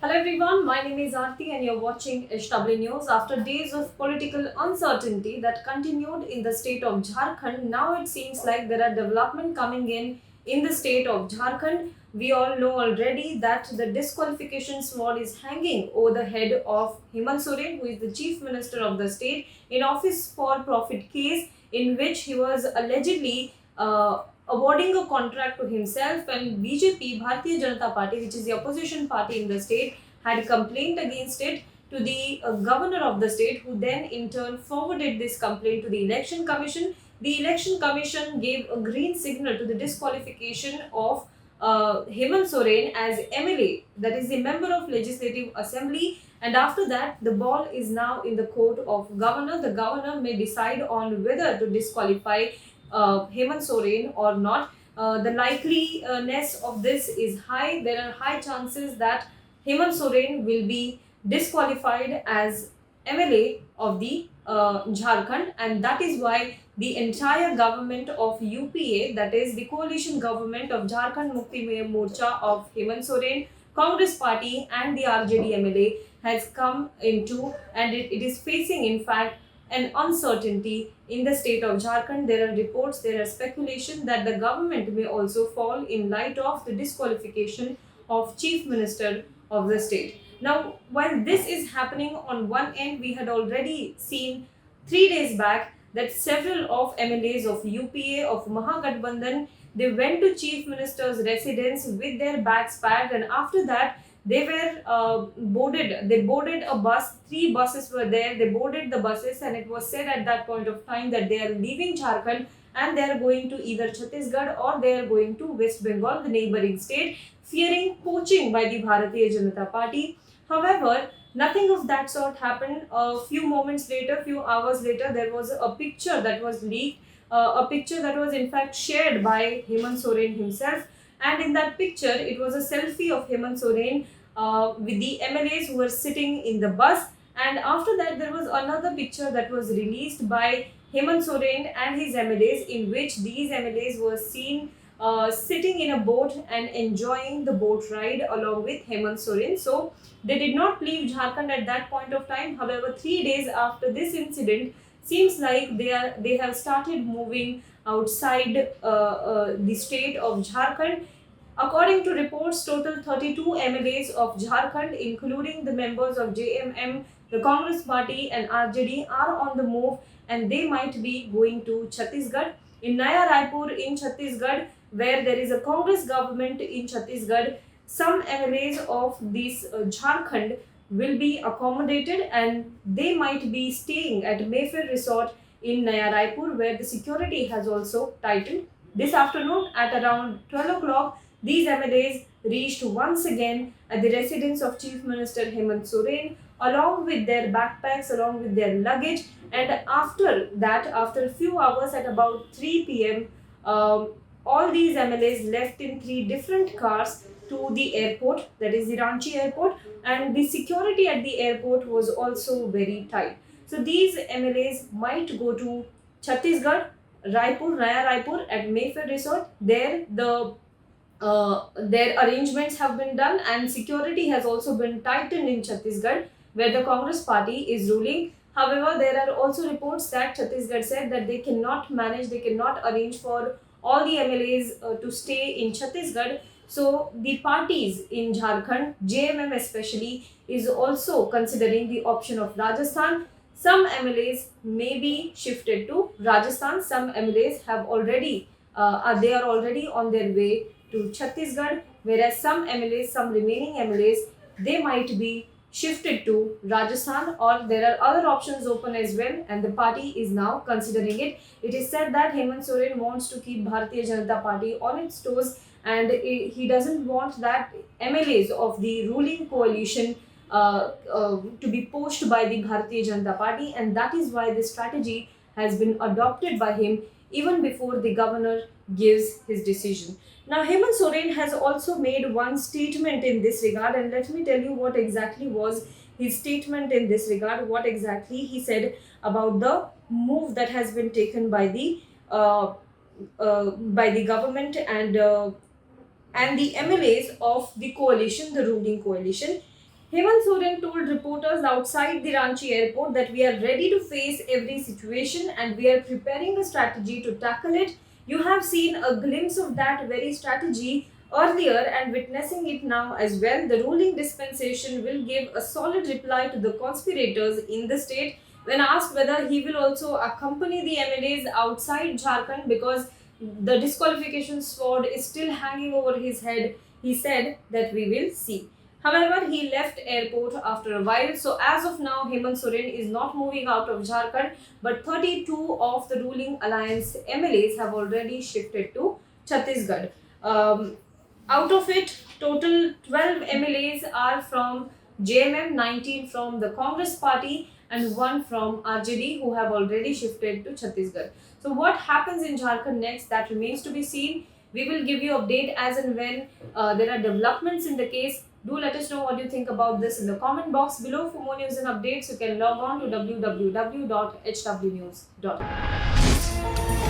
Hello everyone, my name is Aarti and you're watching HW News. After days of political uncertainty that continued in the state of Jharkhand, now it seems like there are developments coming in the state of Jharkhand. We all know already that the disqualification sword is hanging over the head of Hemant Soren, who is the chief minister of the state, in office for profit case in which he was allegedly awarding a contract to himself, and BJP, Bharatiya Janata Party, which is the opposition party in the state, had complained against it to the governor of the state, who then in turn forwarded this complaint to the election commission. The election commission gave a green signal to the disqualification of Hemant Soren as MLA, that is the member of Legislative Assembly. And after that, the ball is now in the court of governor. The governor may decide on whether to disqualify Hemant Soren or not. The likeliness of this is high. There are high chances that Hemant Soren will be disqualified as MLA of the Jharkhand, and that is why the entire government of UPA, that is the coalition government of Jharkhand Mukti Morcha of Hemant Soren, Congress Party and the RJD MLA has come into, and it is facing in fact an uncertainty in the state of Jharkhand. There are reports, there are speculation that the government may also fall in light of the disqualification of Chief Minister of the state. Now, while this is happening on one end, we had already seen 3 days back that several of MLAs of UPA, of Mahagathbandhan, they went to Chief Minister's residence with their bags packed, and after that they were boarded a bus. 3 buses were there. They boarded the buses, and it was said at that point of time that they are leaving Jharkhand and they are going to either Chhattisgarh or they are going to West Bengal, the neighboring state, fearing poaching by the Bharatiya Janata Party. However, nothing of that sort happened. A few moments later, few hours later, there was a picture that was leaked, a picture that was in fact shared by Hemant Soren himself. And in that picture, it was a selfie of Hemant Soren with the MLAs who were sitting in the bus. And after that, there was another picture that was released by Hemant Soren and his MLAs, in which these MLAs were seen sitting in a boat and enjoying the boat ride along with Hemant Soren. So they did not leave Jharkhand at that point of time. However, 3 days after this incident, seems like they have started moving outside the state of Jharkhand. According to reports, total 32 MLAs of Jharkhand, including the members of JMM, the Congress Party and RJD, are on the move, and they might be going to Chhattisgarh. In Naya Raipur in Chhattisgarh, where there is a Congress government in Chhattisgarh, some MLAs of this Jharkhand will be accommodated, and they might be staying at Mayfair Resort in Naya Raipur, where the security has also tightened. This afternoon at around 12 o'clock, these MLAs reached once again at the residence of Chief Minister Hemant Soren, along with their backpacks, along with their luggage. And after that, after a few hours at about 3 p.m., all these MLAs left in 3 different cars to the airport, that is the Ranchi airport, and the security at the airport was also very tight. So these MLAs might go to Chhattisgarh, Raipur, Naya Raipur at Mayfair Resort. There, their arrangements have been done, and security has also been tightened in Chhattisgarh, where the Congress Party is ruling. However, there are also reports that Chhattisgarh said that they cannot manage, they cannot arrange for all the MLAs to stay in Chhattisgarh. So the parties in Jharkhand, JMM especially, is also considering the option of Rajasthan. Some MLAs may be shifted to Rajasthan. Some MLAs have already, they are already on their way to Chhattisgarh, whereas some MLAs, some remaining MLAs, they might be shifted to Rajasthan, or there are other options open as well, and the party is now considering it. It is said that Hemant Soren wants to keep Bharatiya Janata Party on its toes, and he doesn't want that MLAs of the ruling coalition to be poached by the Bharatiya Janata Party, and that is why this strategy has been adopted by him even before the governor gives his decision. Now, Hemant Soren has also made one statement in this regard, and let me tell you what exactly was his statement in this regard, what exactly he said about the move that has been taken by the government and the MLAs of the coalition, the ruling coalition. Hemant Soren told reporters outside the Ranchi airport that we are ready to face every situation and we are preparing a strategy to tackle it. You have seen a glimpse of that very strategy earlier and witnessing it now as well. The ruling dispensation will give a solid reply to the conspirators in the state. When asked whether he will also accompany the MLAs outside Jharkhand because the disqualification sword is still hanging over his head, he said that we will see. However, he left airport after a while. So as of now, Hemant Soren is not moving out of Jharkhand, but 32 of the ruling alliance MLAs have already shifted to Chhattisgarh. Out of it, total 12 MLAs are from JMM, 19 from the Congress party, and 1 from RJD who have already shifted to Chhattisgarh. So what happens in Jharkhand next, that remains to be seen. We will give you update as and when there are developments in the case. Do let us know what you think about this in the comment box below. For more news and updates, you can log on to www.hwnews.in.